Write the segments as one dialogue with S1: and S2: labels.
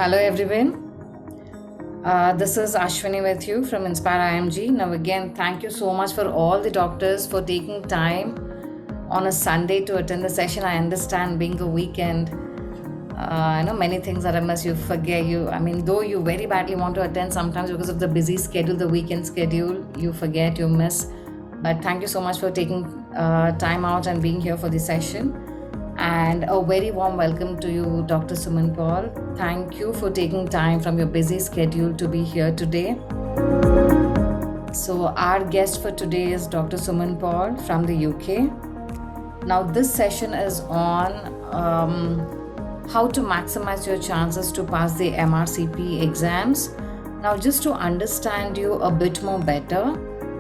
S1: Hello everyone. This is Ashwini with you from Inspire IMG. Now again, thank you so much for all the doctors for taking time on a Sunday to attend the session. I understand being a weekend, I know many things are amiss. You forget though you very badly want to attend sometimes because of the busy schedule, the weekend schedule, you forget, you miss. But thank you so much for taking time out and being here for the session. And a very warm welcome to you, Dr. Sumal Paul. Thank you for taking time from your busy schedule to be here today. So our guest for today is Dr. Sumal Paul from the UK. Now this session is on how to maximize your chances to pass the MRCP exams. Now just to understand you a bit more better,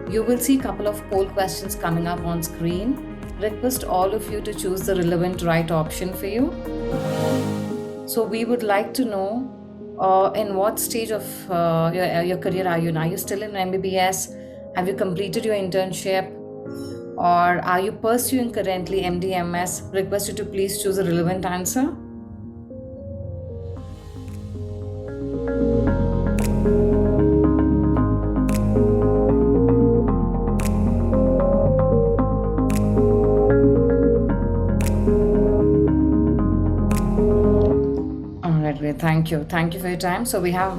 S1: you will see a couple of poll questions coming up on screen. Request all of you to choose the relevant right option for you. So we would like to know in what stage of your career are you now? Are you still in MBBS? Have you completed your internship? Or are you pursuing currently MD/MS? Request you to please choose a relevant answer. Thank you for your time. So we have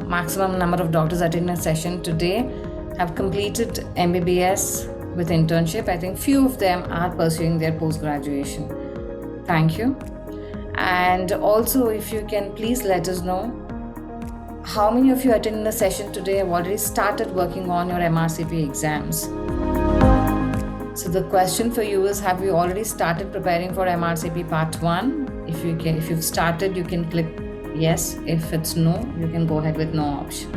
S1: maximum number of doctors attending a session today have completed MBBS with internship. I think few of them are pursuing their post-graduation. Thank you. And also, if you can please let us know how many of you attending the session today have already started working on your MRCP exams. So the question for you is, have you already started preparing for MRCP Part 1? If you've started, you can click yes. If it's no, you can go ahead with no option.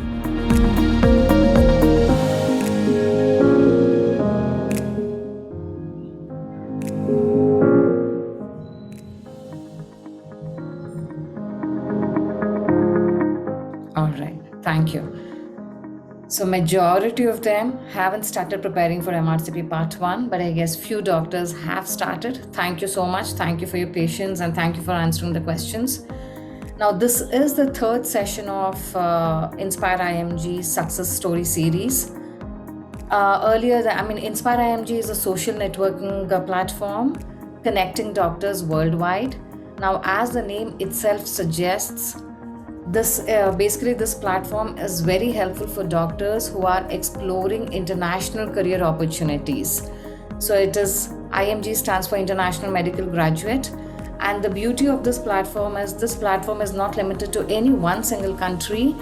S1: All right, thank you. So majority of them haven't started preparing for MRCP Part 1, but I guess few doctors have started. Thank you so much. Thank you for your patience and thank you for answering the questions. Now, this is the third session of Inspire IMG Success Story Series. Inspire IMG is a social networking platform connecting doctors worldwide. Now, as the name itself suggests, this platform is very helpful for doctors who are exploring international career opportunities. So it is IMG stands for International Medical Graduate, and the beauty of this platform is not limited to any one single country.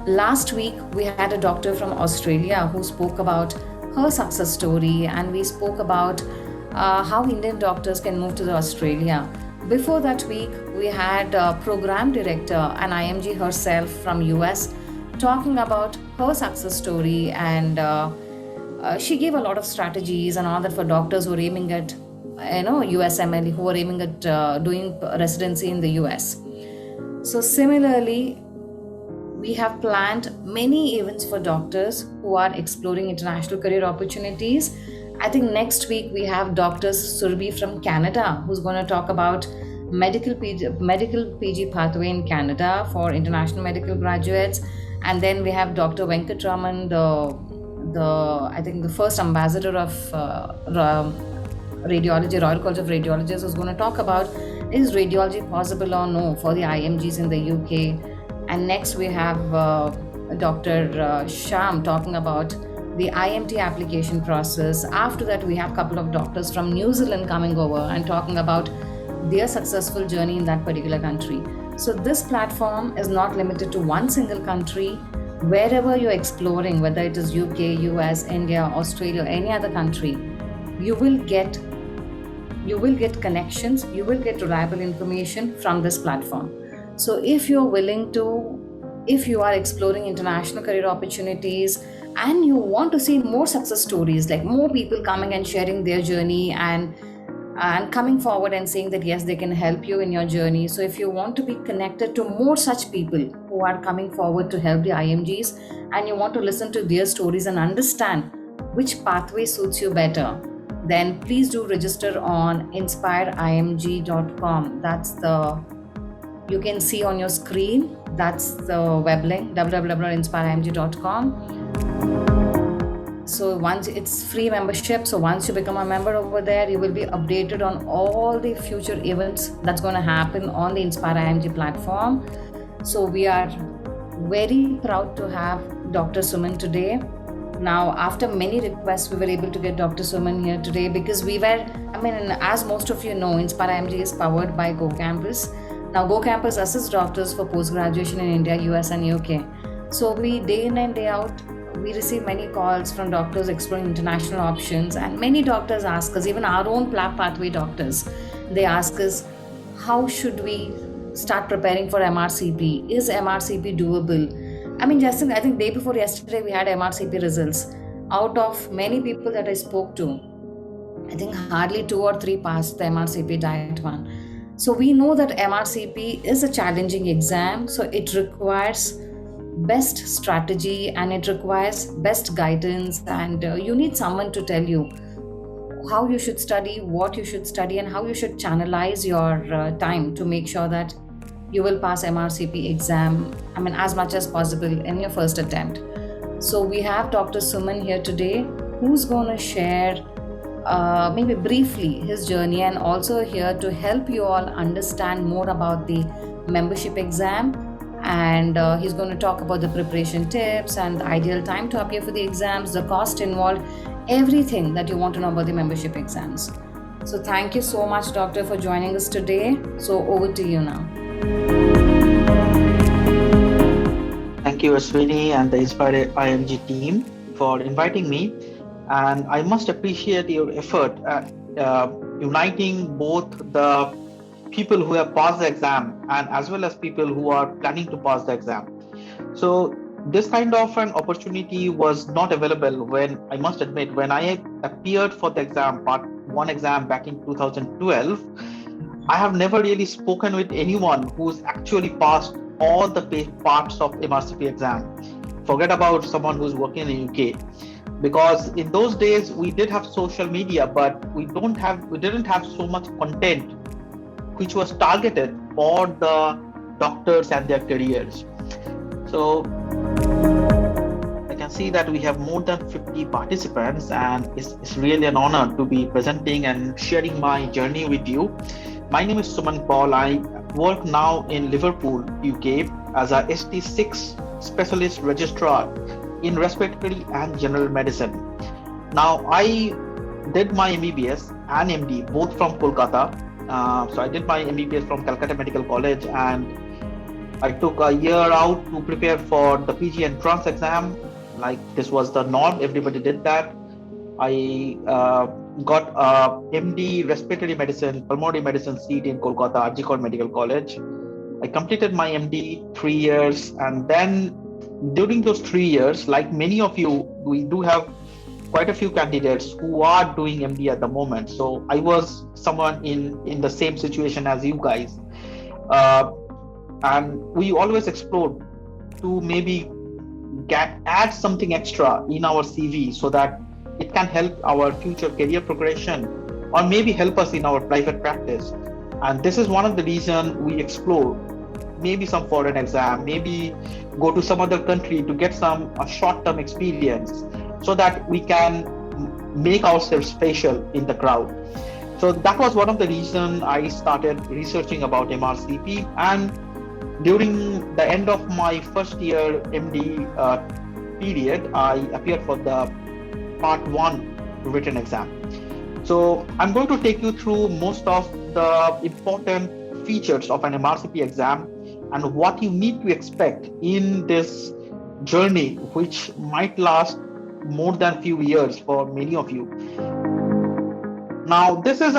S1: Last week we had a doctor from Australia who spoke about her success story, and we spoke about how Indian doctors can move to Australia. Before that week, we had a program director and IMG herself from US talking about her success story, and she gave a lot of strategies and all that for doctors who are aiming at USMLE, who are aiming at doing residency in the US. So similarly, we have planned many events for doctors who are exploring international career opportunities. I think next week we have Dr. Surbi from Canada, who's going to talk about medical PG pathway in Canada for international medical graduates. And then we have Dr. Venkatraman, the first ambassador of radiology, Royal College of Radiologists, who's going to talk about, is radiology possible or no for the IMGs in the UK. And next we have Dr. Sham talking about the IMT application process. After that, we have a couple of doctors from New Zealand coming over and talking about their successful journey in that particular country. So this platform is not limited to one single country. Wherever you're exploring, whether it is UK, US, India, Australia, any other country, you will get connections, you will get reliable information from this platform. So if you are exploring international career opportunities and you want to see more success stories, like more people coming and sharing their journey and coming forward and saying that yes, they can help you in your journey. So if you want to be connected to more such people who are coming forward to help the IMGs, and you want to listen to their stories and understand which pathway suits you better, then please do register on inspireimg.com. That's the You can see on your screen. That's the web link, www.inspiremg.com. So once it's free membership, so once you become a member over there, you will be updated on all the future events that's going to happen on the Inspire IMG platform. So we are very proud to have Dr. Suman today. Now, after many requests, we were able to get Dr. Suman here today because as most of you know, Inspire IMG is powered by Go Campus. Now, Go Campus assists doctors for post-graduation in India, US and UK. So we, day in and day out, we receive many calls from doctors exploring international options, and many doctors ask us, even our own pathway doctors, they ask us, how should we start preparing for MRCP? Is MRCP doable? Justin, I think day before yesterday we had MRCP results. Out of many people that I spoke to, I think hardly 2 or 3 passed the MRCP Diet 1. So we know that MRCP is a challenging exam, so it requires best strategy and it requires best guidance, and you need someone to tell you how you should study, what you should study, and how you should channelize your time to make sure that you will pass MRCP exam, as much as possible in your first attempt. So we have Dr. Suman here today, who's going to share maybe briefly his journey, and also here to help you all understand more about the membership exam. And he's going to talk about the preparation tips and the ideal time to appear for the exams, the cost involved, everything that you want to know about the membership exams. So thank you so much, Doctor, for joining us today. So over to you now.
S2: Thank you, Ashwini and the Inspire IMG team for inviting me. And I must appreciate your effort at uniting both the people who have passed the exam and as well as people who are planning to pass the exam. So this kind of an opportunity was not available when I appeared for the exam, part 1 exam back in 2012. I have never really spoken with anyone who's actually passed all the parts of MRCP exam. Forget about someone who's working in the UK. Because in those days we did have social media, but we didn't have so much content which was targeted for the doctors and their careers. So I can see that we have more than 50 participants, and it's really an honor to be presenting and sharing my journey with you. My name is Sumal Paul. I work now in Liverpool, UK as a ST6 specialist registrar in respiratory and general medicine. Now, I did my MBBS and MD both from Kolkata. So I did my MBBS from Calcutta Medical College, and I took a year out to prepare for the PG entrance exam. Like, this was the norm, everybody did that. I got a MD respiratory medicine, pulmonary medicine seat in Kolkata, RG Medical College. I completed my MD 3 years, and then during those 3 years, like many of you, we do have quite a few candidates who are doing MD at the moment. So I was someone in the same situation as you guys. And we always explored to maybe add something extra in our CV so that it can help our future career progression or maybe help us in our private practice. And this is one of the reasons we explore maybe some foreign exam, maybe go to some other country to get some short-term experience so that we can make ourselves special in the crowd. So that was one of the reasons I started researching about MRCP. And during the end of my first year MD period, I appeared for the part 1 written exam. So I'm going to take you through most of the important features of an MRCP exam and what you need to expect in this journey, which might last more than few years for many of you. Now, this is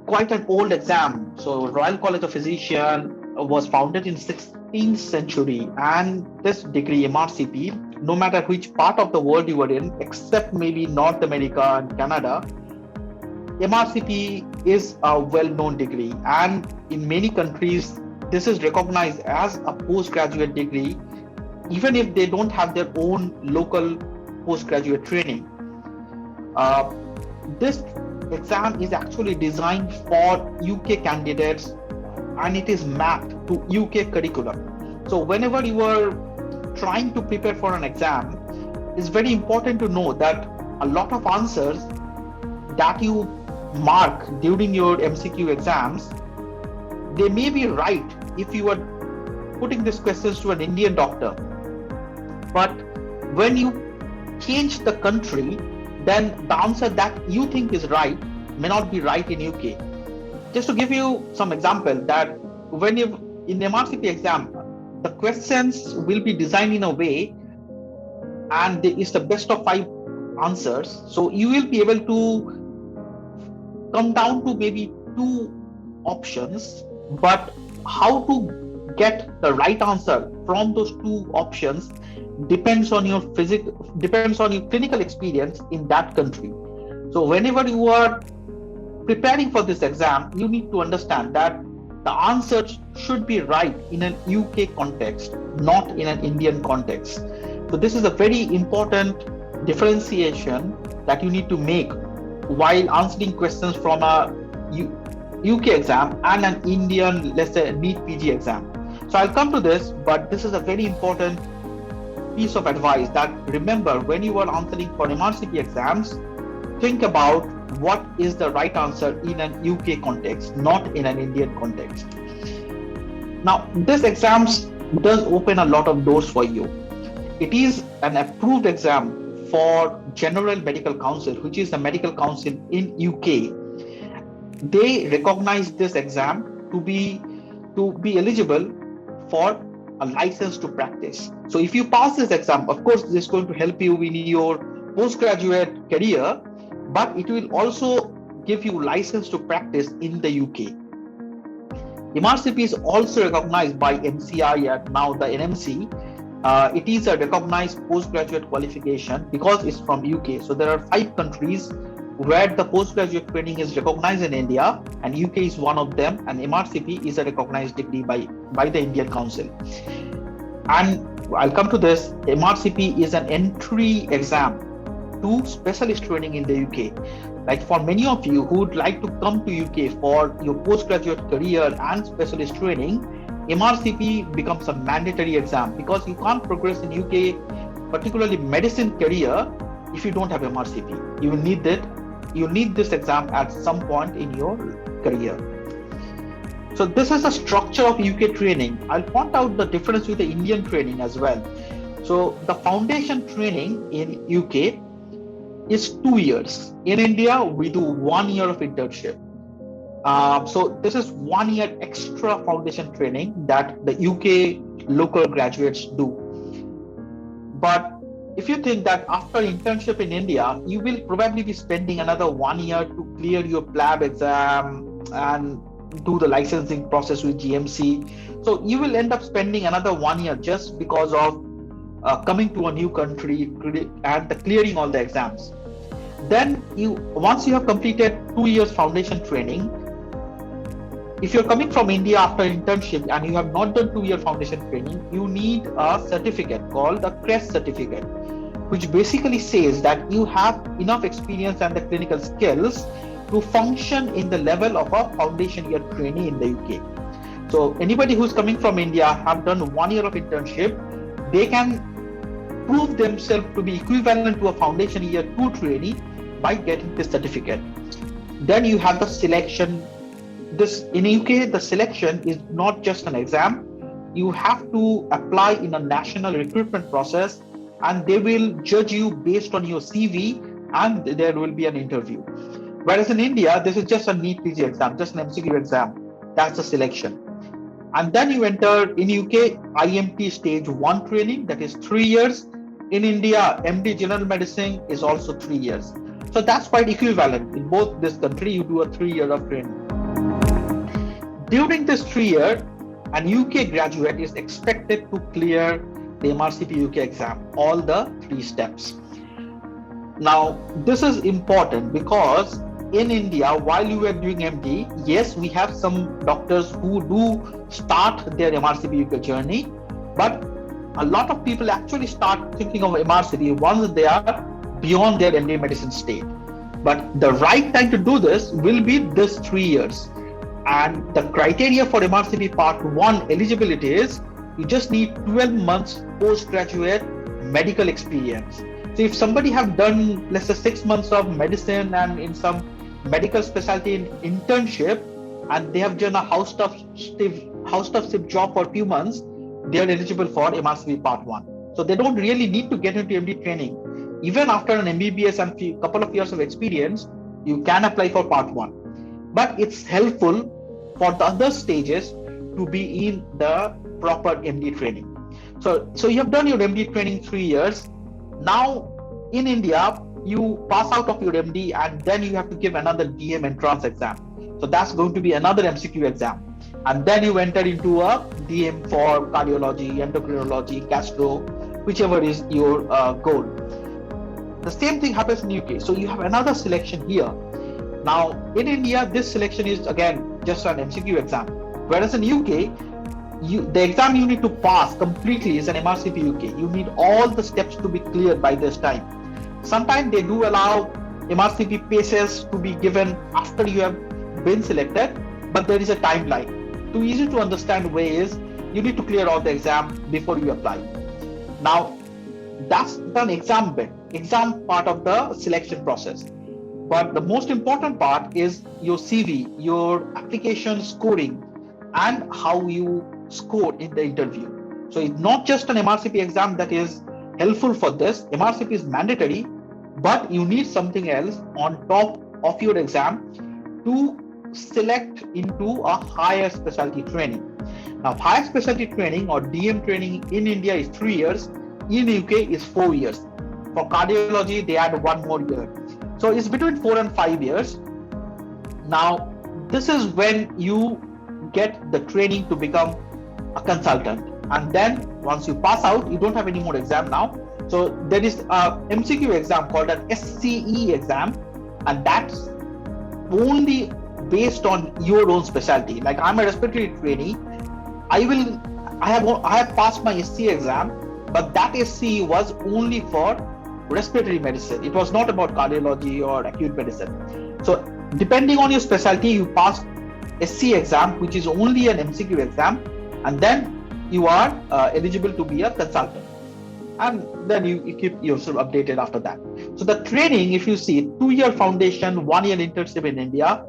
S2: quite an old exam. So Royal College of Physicians was founded in 16th century, and this degree MRCP, no matter which part of the world you were in, except maybe North America and Canada, MRCP is a well-known degree, and in many countries this is recognized as a postgraduate degree, even if they don't have their own local postgraduate training. This exam is actually designed for UK candidates, and it is mapped to UK curriculum. So whenever you are trying to prepare for an exam, it's very important to know that a lot of answers that you mark during your MCQ exams, they may be right if you are putting these questions to an Indian doctor. But when you change the country, then the answer that you think is right may not be right in UK. Just to give you some example, that when you in the MRCP exam, the questions will be designed in a way, and it's the best of 5 answers. So you will be able to come down to maybe 2 options, but how to get the right answer from those 2 options depends on your clinical experience in that country. So whenever you are preparing for this exam, you need to understand that the answer should be right in an UK context, not in an Indian context. So this is a very important differentiation that you need to make while answering questions from a UK exam and an Indian, let's say, NEET PG exam. So I'll come to this, but this is a very important piece of advice that remember, when you are answering for MRCP exams, think about what is the right answer in an UK context, not in an Indian context. Now, this exams does open a lot of doors for you. It is an approved exam for General Medical Council, which is the medical council in UK. They recognize this exam to be eligible for a license to practice. So if you pass this exam, of course, this is going to help you in your postgraduate career, but it will also give you license to practice in the UK. MRCP is also recognized by MCI and now the NMC. It is a recognized postgraduate qualification because it's from UK. So there are 5 countries where the postgraduate training is recognized in India, and UK is one of them, and MRCP is a recognized degree by the Indian Council. And I'll come to this. MRCP is an entry exam to specialist training in the UK. Like for many of you who would like to come to UK for your postgraduate career and specialist training, MRCP becomes a mandatory exam because you can't progress in UK, particularly medicine career, if you don't have MRCP. You will need that. You need this exam at some point in your career. So this is the structure of UK training. I'll point out the difference with the Indian training as well. So the foundation training in UK is 2 years. In India, we do 1 year of internship. So this is 1 year extra foundation training that the UK local graduates do. But if you think that after internship in India, you will probably be spending another 1 year to clear your PLAB exam and do the licensing process with GMC. So you will end up spending another 1 year just because of coming to a new country and clearing all the exams. Then once you have completed 2 years foundation training, if you're coming from India after internship and you have not done 2 year foundation training, you need a certificate called a CREST certificate, which basically says that you have enough experience and the clinical skills to function in the level of a foundation year trainee in the UK. So anybody who's coming from India have done 1 year of internship, they can prove themselves to be equivalent to a foundation year 2 trainee by getting this certificate. Then you have the selection. In UK, the selection is not just an exam. You have to apply in a national recruitment process, and they will judge you based on your CV, and there will be an interview. Whereas in India, this is just a NEET PG exam, just an MCQ exam. That's the selection. And then you enter in UK IMT stage 1 training, that is 3 years. In India, MD General Medicine is also 3 years. So that's quite equivalent. In both this country, you do a 3 year of training. During this 3 year, an UK graduate is expected to clear the MRCP UK exam, all the 3 steps. Now, this is important because in India, while you are doing MD, yes, we have some doctors who do start their MRCP UK journey, but a lot of people actually start thinking of MRCP once they are beyond their MD medicine state. But the right time to do this will be this 3 years. And the criteria for MRCP Part 1 eligibility is you just need 12 months postgraduate medical experience. So if somebody have done, let's say, 6 months of medicine and in some medical specialty internship, and they have done a house staff job for a few months, they are eligible for MRCP Part 1. So they don't really need to get into MD training. Even after an MBBS and a couple of years of experience, you can apply for Part 1. But it's helpful for the other stages to be in the proper MD training. So you have done your MD training 3 years. Now in India, you pass out of your MD and then you have to give another DM entrance exam. So that's going to be another MCQ exam. And then you enter into a DM for cardiology, endocrinology, gastro, whichever is your goal. The same thing happens in UK. So you have another selection here. Now in India, this selection is again just an MCQ exam. Whereas in UK, the exam you need to pass completely is an MRCP UK. You need all the steps to be cleared by this time. Sometimes they do allow MRCP PACEs to be given after you have been selected, but there is a timeline. Too easy to understand way is you need to clear all the exam before you apply. Now that's the exam part of the selection process. But the most important part is your CV, your application scoring, and how you score in the interview. So it's not just an MRCP exam that is helpful for this. MRCP is mandatory, but you need something else on top of your exam to select into a higher specialty training. Now, higher specialty training or DM training in India is 3 years. In UK is 4 years. For cardiology, they add 1 more year. So it's between 4 and 5 years. Now, this is when you get the training to become a consultant. And then once you pass out, you don't have any more exam now. So there is a MCQ exam called an SCE exam, and that's only based on your own specialty. Like I'm a respiratory trainee, I have passed my SCE exam, but that SCE was only for respiratory medicine. It was not about cardiology or acute medicine. So depending on your specialty, you pass SCE exam, which is only an MCQ exam, and then you are eligible to be a consultant. And then you keep yourself updated after that. So the training, if you see, 2-year foundation, 1-year internship in India,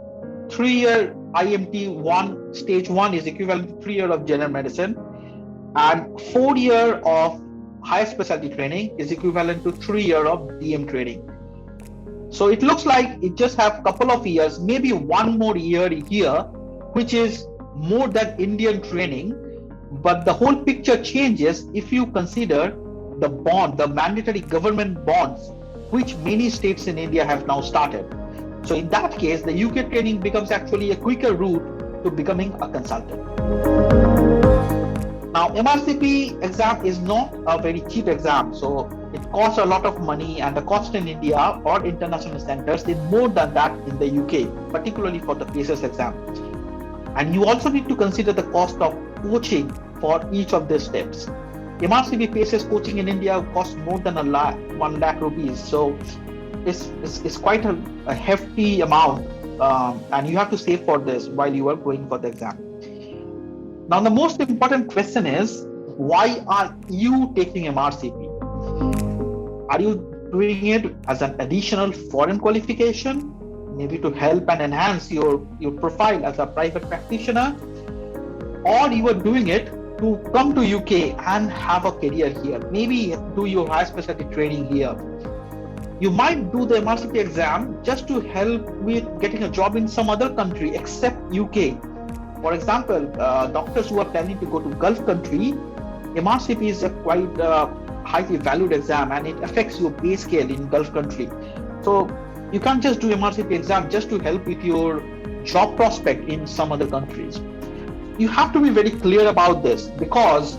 S2: 3-year IMT 1, stage 1 is equivalent to 3 years of general medicine, and 4-year of higher specialty training is equivalent to 3 years of DM training. So it looks like it just have a couple of years, maybe 1 more year here, which is more than Indian training. But the whole picture changes if you consider the bond, the mandatory government bonds, which many states in India have now started. So in that case, the UK training becomes actually a quicker route to becoming a consultant. Now, MRCP exam is not a very cheap exam, so it costs a lot of money, and the cost in India or international centers is more than that in the UK, particularly for the PACES exam. And you also need to consider the cost of coaching for each of these steps. MRCP PACES coaching in India costs more than 1 lakh rupees, so it's quite a hefty amount, and you have to save for this while you are going for the exam. Now, the most important question is, why are you taking MRCP? Are you doing it as an additional foreign qualification, maybe to help and enhance your profile as a private practitioner, or you are doing it to come to UK and have a career here, maybe do your high specialty training here? You might do the MRCP exam just to help with getting a job in some other country except UK. For example, doctors who are planning to go to Gulf country, MRCP is a quite highly valued exam, and it affects your pay scale in Gulf country. So you can't just do MRCP exam just to help with your job prospect in some other countries. You have to be very clear about this, because